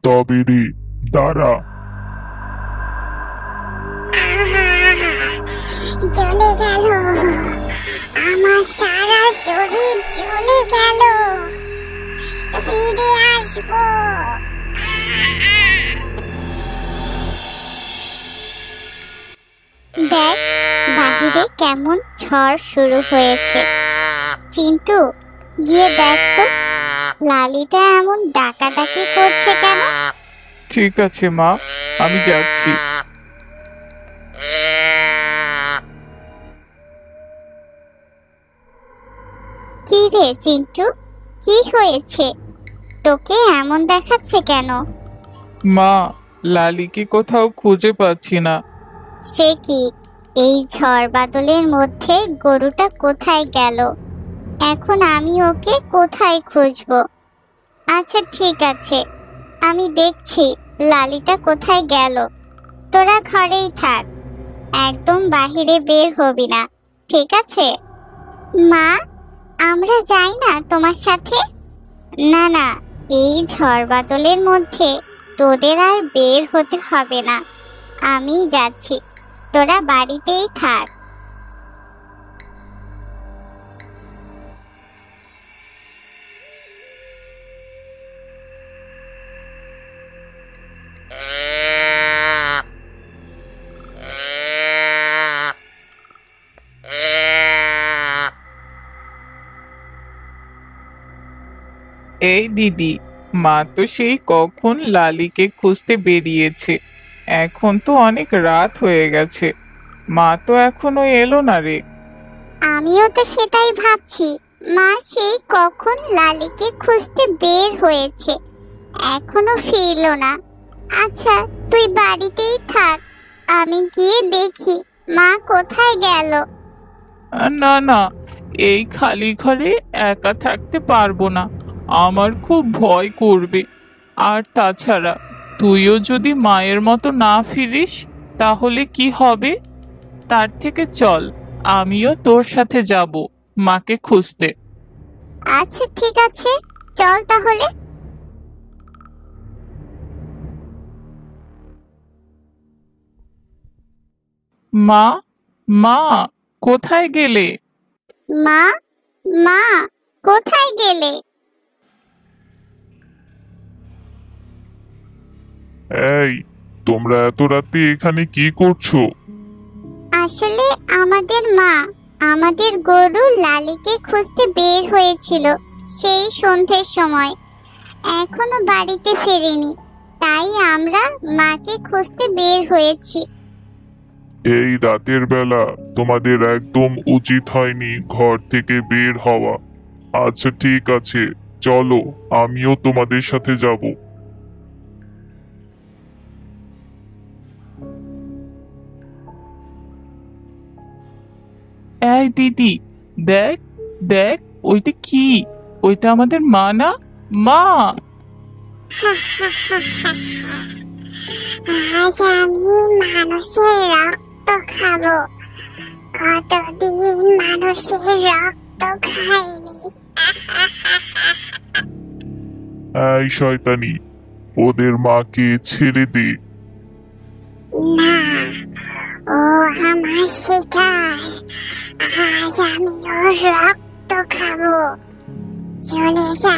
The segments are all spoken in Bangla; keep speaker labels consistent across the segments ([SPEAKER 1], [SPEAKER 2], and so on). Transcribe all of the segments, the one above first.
[SPEAKER 1] তবে রে, দাঁড়া।
[SPEAKER 2] জ্বলে গেল, আমার সারা শরীর জ্বলে গেল। ফিরে আসবো। দেখ, বাহিরে কেমন ঝড় শুরু হয়েছে। চিন্টু, গিয়ে দেখ তো লালিটা এমন ডাকাডাকি করছে কেন?
[SPEAKER 3] ঠিক আছে মা, আমি যাচ্ছি।
[SPEAKER 2] কি রে চিন্টু, কি হয়েছে? তোকে এমন দেখাচ্ছে কেন?
[SPEAKER 3] মা, লালিকে কোথাও খুঁজে পাচ্ছি না।
[SPEAKER 2] সে কি, এই ঝড় বাদলের মধ্যে গরুটা কোথায় গেল? এখন আমি ওকে কোথায় খুঁজবো? আচ্ছা ঠিক আছে, আমি দেখছি লালিটা কোথায় গেল। তোরা ঘরেই থাক, একদম বাহিরে বের হবি না, ঠিক আছে? মা, আমরা যাই না তোমার সাথে? না না, এই ঝড় বাদলের মধ্যে তোদের আর বের হতে হবে না, আমি যাচ্ছি, তোরা বাড়িতেই থাক।
[SPEAKER 3] এই দিদি, মা তো সেই কখন লালিকে খুঁজতে বেরিয়েছে। এখন তো অনেক রাত হয়ে গেছে, মা তো এখনো এলো না রে।
[SPEAKER 2] আমিও তো সেটাই ভাবছি, মা সেই কখন লালিকে খুঁজতে বের হয়েছে, এখনো ফিরলো না। আচ্ছা তুই বাড়িতেই থাক, আমি গিয়ে দেখি মা কোথায় গেল।
[SPEAKER 3] না না, এই খালি ঘরে একা থাকতে পারবো না, আমার খুব ভয় করবে। আর তাছাড়া তুইও যদি মায়ের মতো না ফিরিস তাহলে কি হবে? তার থেকে চল, আমিও তোর সাথে যাব মাকে খুঁজতে।
[SPEAKER 2] আচ্ছা ঠিক আছে, চল তাহলে।
[SPEAKER 3] মা, মা, কোথায় গেলে?
[SPEAKER 2] মা, মা, কোথায় গেলে?
[SPEAKER 1] এই, তোমরা এত রাতে এখানে কি করছো?
[SPEAKER 2] আসলে আমাদের মা আমাদের গরু লালিকে খুঁজতে বের হয়েছিল সেই সন্ধ্যের সময়, এখনো বাড়িতে ফেরেনি, তাই আমরা মাকে খুঁজতে বের হয়েছি।
[SPEAKER 1] এই রাতের বেলা তোমাদের একদম উচিত হয়নি ঘর থেকে বের হওয়া। আচ্ছা ঠিক আছে, চলো, আমিও তোমাদের সাথে যাব।
[SPEAKER 3] এই দিদি, দেখ দেখ, ওইটা কি? ওইটা আমাদের মা না? মা!
[SPEAKER 2] আজ আমি মানুষের রক্ত খাবো, কতদিন মানুষের রক্ত খাইনি।
[SPEAKER 1] এই শয়তানি, ওদের মাকে ছেড়ে দে।
[SPEAKER 2] না, ও আমার শিকার, আজ আমি ওর রক্ত খাবো। চলে যা,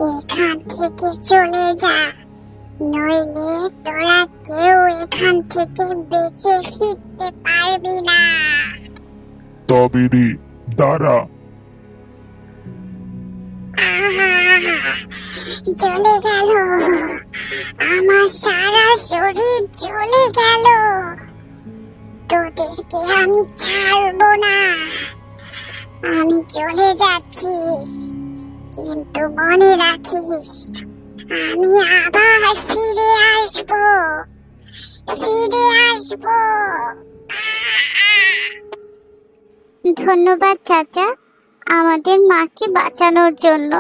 [SPEAKER 2] এখান থেকে চলে যা, নইলে তোরা কেউ এখান থেকে বেঁচে ফিরতে পারবি না।
[SPEAKER 1] তবে রে, দাঁড়া।
[SPEAKER 2] জ্বলে গেল, আমার সারা শরীর জ্বলে গেল। তোদেরকে আমি ছাড়বো না, আমি চলে যাচ্ছি, কিন্তু মনে রাখিস আমি আবার ফিরে আসবো, ফিরে আসবো। ধন্যবাদ চাচা, আমাদের মাকে বাঁচানোর জন্য।